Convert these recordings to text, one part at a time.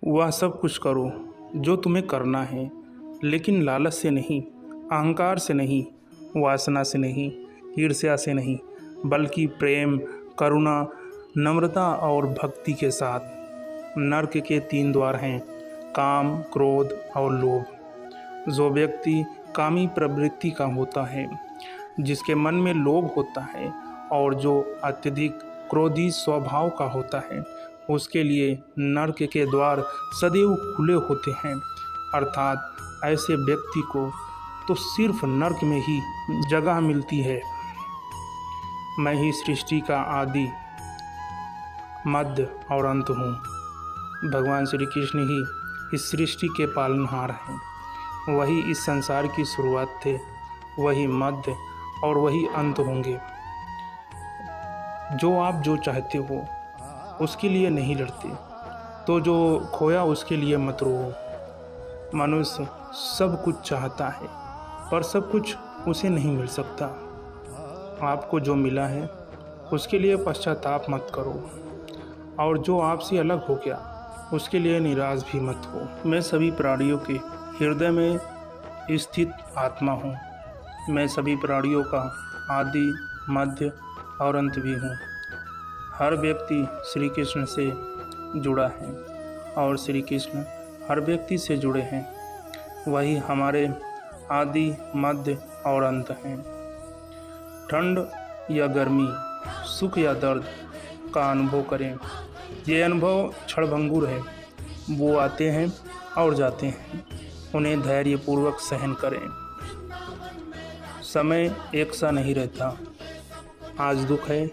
वह सब कुछ करो जो तुम्हें करना है, लेकिन लालच से नहीं, अहंकार से नहीं, वासना से नहीं, ईर्ष्या से नहीं, बल्कि प्रेम, करुणा, नम्रता और भक्ति के साथ। नरक के 3 द्वार हैं, काम, क्रोध और लोभ। जो व्यक्ति कामी प्रवृत्ति का होता है, जिसके मन में लोभ होता है और जो अत्यधिक क्रोधी स्वभाव का होता है, उसके लिए नरक के द्वार सदैव खुले होते हैं। अर्थात ऐसे व्यक्ति को तो सिर्फ नरक में ही जगह मिलती है। मैं ही सृष्टि का आदि, मध्य और अंत हूँ। भगवान श्री कृष्ण ही इस सृष्टि के पालनहार हैं। वही इस संसार की शुरुआत थे, वही मध्य और वही अंत होंगे। जो आप जो चाहते हो उसके लिए नहीं लड़ते, तो जो खोया उसके लिए मत रो। मनुष्य सब कुछ चाहता है, पर सब कुछ उसे नहीं मिल सकता। आपको जो मिला है उसके लिए पश्चाताप मत करो, और जो आपसे अलग हो गया उसके लिए निराश भी मत हो। मैं सभी प्राणियों के हृदय में स्थित आत्मा हूँ। मैं सभी प्राणियों का आदि, मध्य और अंत भी हूँ। हर व्यक्ति श्री कृष्ण से जुड़ा है और श्री कृष्ण हर व्यक्ति से जुड़े हैं। वही हमारे आदि, मध्य और अंत हैं। ठंड या गर्मी, सुख या दर्द का अनुभव करें। ये अनुभव क्षणभंगुर है। वो आते हैं और जाते हैं, उन्हें धैर्यपूर्वक सहन करें। समय एक सा नहीं रहता। आज दुख है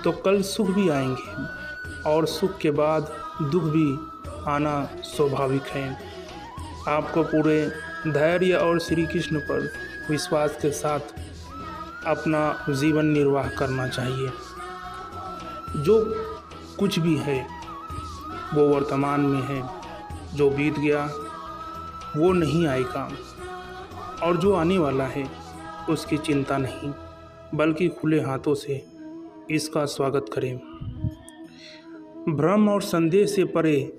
तो कल सुख भी आएंगे, और सुख के बाद दुख भी आना स्वाभाविक है। आपको पूरे धैर्य और श्री कृष्ण पर विश्वास के साथ अपना जीवन निर्वाह करना चाहिए। जो कुछ भी है वो वर्तमान में है, जो बीत गया वो नहीं आएगा, और जो आने वाला है उसकी चिंता नहीं, बल्कि खुले हाथों से इसका स्वागत करें। भ्रम और संदेह से परे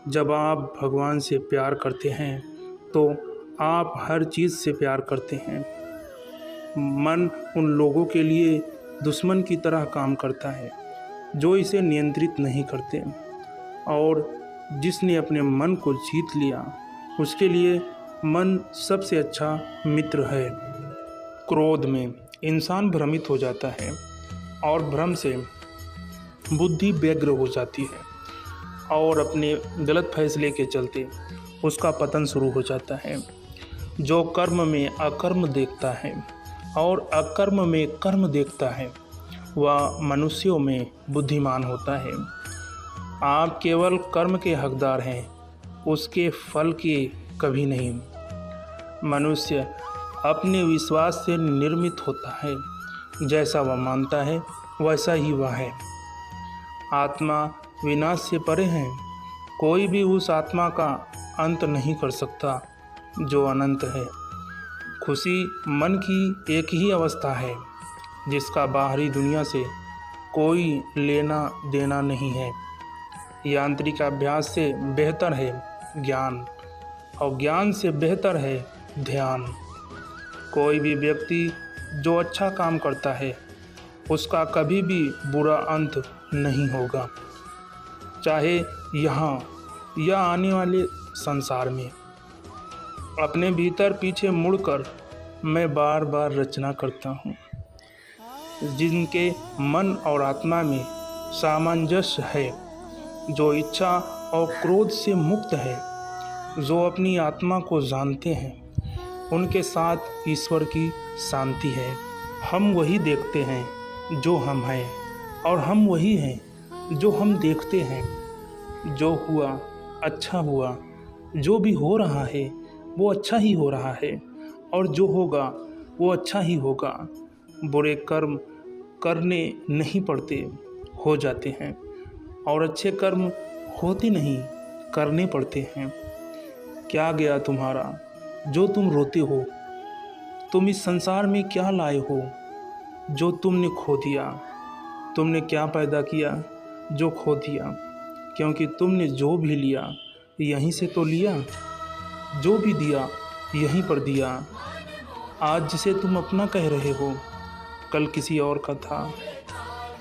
जब आप भगवान से प्यार करते हैं तो आप हर चीज़ से प्यार करते हैं। मन उन लोगों के लिए दुश्मन की तरह काम करता है जो इसे नियंत्रित नहीं करते, और जिसने अपने मन को जीत लिया उसके लिए मन सबसे अच्छा मित्र है। क्रोध में इंसान भ्रमित हो जाता है और भ्रम से बुद्धि व्यग्र हो जाती है, और अपने गलत फैसले के चलते उसका पतन शुरू हो जाता है। जो कर्म में अकर्म देखता है और अकर्म में कर्म देखता है, वह मनुष्यों में बुद्धिमान होता है। आप केवल कर्म के हकदार हैं, उसके फल के कभी नहीं। मनुष्य अपने विश्वास से निर्मित होता है। जैसा वह मानता है वैसा ही वह है। आत्मा विनाश से परे है। कोई भी उस आत्मा का अंत नहीं कर सकता जो अनंत है। खुशी मन की एक ही अवस्था है जिसका बाहरी दुनिया से कोई लेना देना नहीं है। यांत्रिक अभ्यास से बेहतर है ज्ञान, और ज्ञान से बेहतर है ध्यान। कोई भी व्यक्ति जो अच्छा काम करता है उसका कभी भी बुरा अंत नहीं होगा, चाहे यहाँ या आने वाले संसार में। अपने भीतर पीछे मुड़कर मैं बार बार रचना करता हूँ। जिनके मन और आत्मा में सामंजस्य है, जो इच्छा और क्रोध से मुक्त है, जो अपनी आत्मा को जानते हैं, उनके साथ ईश्वर की शांति है। हम वही देखते हैं जो हम हैं, और हम वही हैं जो हम देखते हैं। जो हुआ अच्छा हुआ, जो भी हो रहा है वो अच्छा ही हो रहा है, और जो होगा वो अच्छा ही होगा। बुरे कर्म करने नहीं पड़ते, हो जाते हैं, और अच्छे कर्म होते नहीं, करने पड़ते हैं। क्या गया तुम्हारा जो तुम रोते हो? तुम इस संसार में क्या लाए हो जो तुमने खो दिया? तुमने क्या पैदा किया जो खो दिया? क्योंकि तुमने जो भी लिया यहीं से तो लिया, जो भी दिया यहीं पर दिया। आज जिसे तुम अपना कह रहे हो कल किसी और का था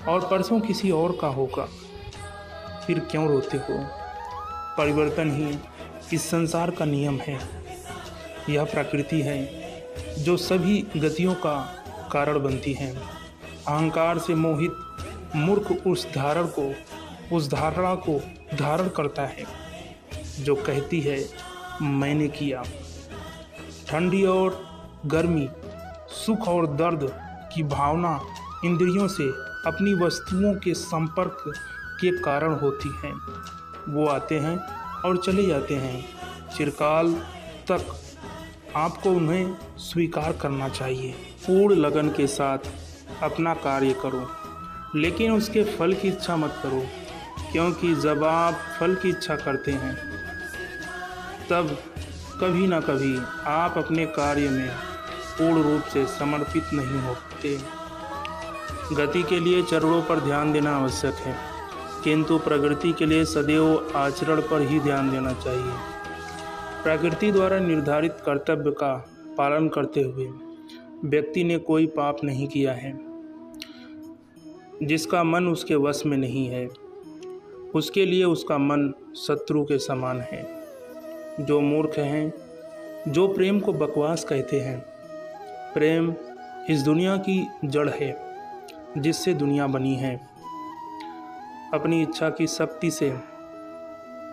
और परसों किसी और का होगा। फिर क्यों रोते हो? परिवर्तन ही इस संसार का नियम है। यह प्रकृति है जो सभी गतियों का कारण बनती है। अहंकार से मोहित मूर्ख उस धारणा को धारण करता है जो कहती है मैंने किया। ठंडी और गर्मी, सुख और दर्द की भावना इंद्रियों से अपनी वस्तुओं के संपर्क के कारण होती हैं। वो आते हैं और चले जाते हैं। चिरकाल तक आपको उन्हें स्वीकार करना चाहिए। पूर्ण लगन के साथ अपना कार्य करो, लेकिन उसके फल की इच्छा मत करो, क्योंकि जब आप फल की इच्छा करते हैं तब कभी ना कभी आप अपने कार्य में पूर्ण रूप से समर्पित नहीं होते। गति के लिए चरणों पर ध्यान देना आवश्यक है, किंतु प्रकृति के लिए सदैव आचरण पर ही ध्यान देना चाहिए। प्रकृति द्वारा निर्धारित कर्तव्य का पालन करते हुए व्यक्ति ने कोई पाप नहीं किया है। जिसका मन उसके वश में नहीं है, उसके लिए उसका मन शत्रु के समान है। जो मूर्ख हैं, जो प्रेम को बकवास कहते हैं। प्रेम इस दुनिया की जड़ है जिससे दुनिया बनी है। अपनी इच्छा की शक्ति से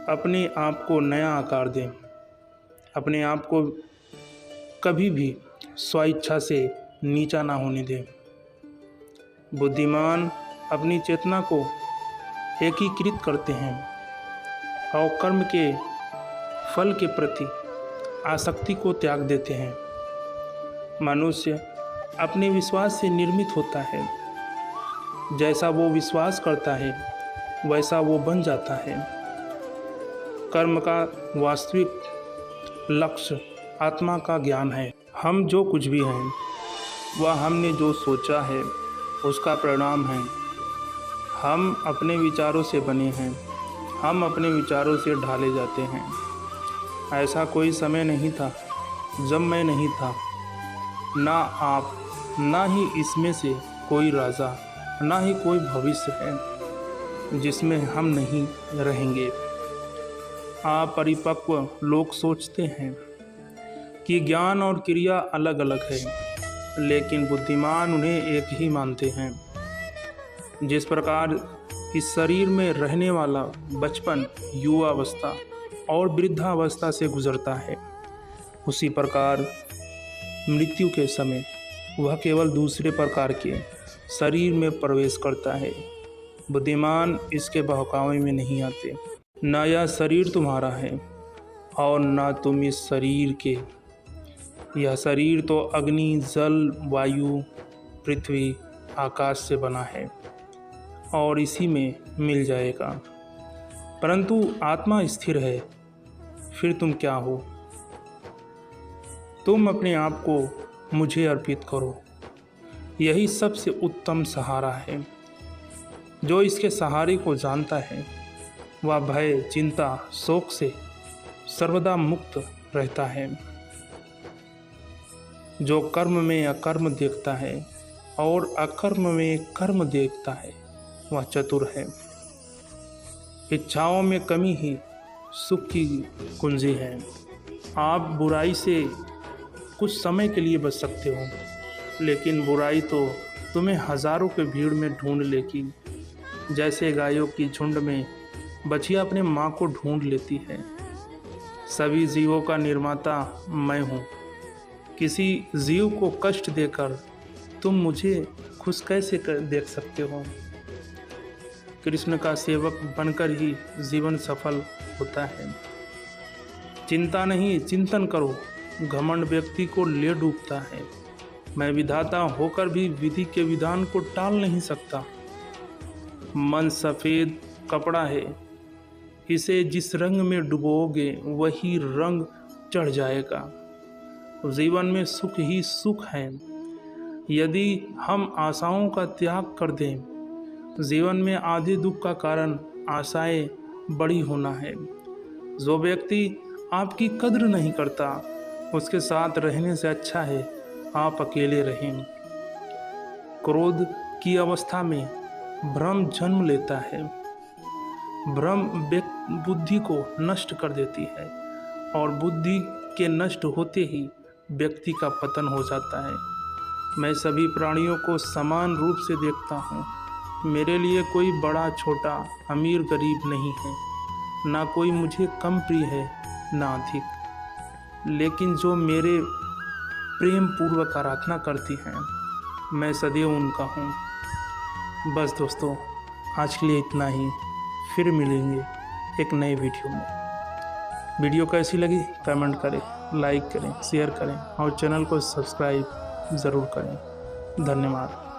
अपने आप को नया आकार दें। अपने आप को कभी भी स्वेच्छा से नीचा ना होने दें। बुद्धिमान अपनी चेतना को एकीकृत करते हैं और कर्म के फल के प्रति आसक्ति को त्याग देते हैं। मनुष्य अपने विश्वास से निर्मित होता है। जैसा वो विश्वास करता है वैसा वो बन जाता है। कर्म का वास्तविक लक्ष्य आत्मा का ज्ञान है। हम जो कुछ भी हैं वह हमने जो सोचा है उसका परिणाम है। हम अपने विचारों से बने हैं, हम अपने विचारों से ढाले जाते हैं। ऐसा कोई समय नहीं था जब मैं नहीं था, ना आप, ना ही इसमें से कोई राजा, ना ही कोई भविष्य है जिसमें हम नहीं रहेंगे। आप परिपक्व लोग सोचते हैं कि ज्ञान और क्रिया अलग अलग है, लेकिन बुद्धिमान उन्हें एक ही मानते हैं। जिस प्रकार इस शरीर में रहने वाला बचपन, युवावस्था और वृद्धावस्था से गुजरता है, उसी प्रकार मृत्यु के समय वह केवल दूसरे प्रकार के शरीर में प्रवेश करता है। बुद्धिमान इसके बहकावे में नहीं आते। न यह शरीर तुम्हारा है और न तुम इस शरीर के। यह शरीर तो अग्नि, जल, वायु, पृथ्वी, आकाश से बना है और इसी में मिल जाएगा। परंतु आत्मा स्थिर है। फिर तुम क्या हो? तुम अपने आप को मुझे अर्पित करो। यही सबसे उत्तम सहारा है। जो इसके सहारे को जानता है वह भय, चिंता, शोक से सर्वदा मुक्त रहता है। जो कर्म में अकर्म देखता है और अकर्म में कर्म देखता है वह चतुर है। इच्छाओं में कमी ही सुख की कुंजी है। आप बुराई से कुछ समय के लिए बच सकते हो, लेकिन बुराई तो तुम्हें हजारों के भीड़ में ढूंढ लेगी। जैसे गायों की झुंड में बछिया अपने माँ को ढूंढ लेती है। सभी जीवों का निर्माता मैं हूँ। किसी जीव को कष्ट देकर तुम मुझे खुश कैसे देख सकते हो? कृष्ण का सेवक बनकर ही जीवन सफल होता है। चिंता नहीं, चिंतन करो। घमंड व्यक्ति को ले डूबता है। मैं विधाता होकर भी विधि के विधान को टाल नहीं सकता। मन सफ़ेद कपड़ा है, इसे जिस रंग में डुबोगे वही रंग चढ़ जाएगा। जीवन में सुख ही सुख है। यदि हम आशाओं का त्याग कर दें, जीवन में आधे दुख का कारण आशाएं बड़ी होना है। जो व्यक्ति आपकी कद्र नहीं करता उसके साथ रहने से अच्छा है आप अकेले रहें। क्रोध की अवस्था में भ्रम जन्म लेता है। भ्रम बुद्धि को नष्ट कर देती है और बुद्धि के नष्ट होते ही व्यक्ति का पतन हो जाता है। मैं सभी प्राणियों को समान रूप से देखता हूँ। मेरे लिए कोई बड़ा छोटा अमीर गरीब नहीं है, ना कोई मुझे कम प्रिय है ना अधिक। लेकिन जो मेरे प्रेम पूर्वक आराधना करती हैं मैं सदैव उनका हूँ। बस दोस्तों, आज के लिए इतना ही। फिर मिलेंगे एक नए वीडियो में। वीडियो कैसी लगी कमेंट करें, लाइक करें, शेयर करें और चैनल को सब्सक्राइब ज़रूर करें। धन्यवाद।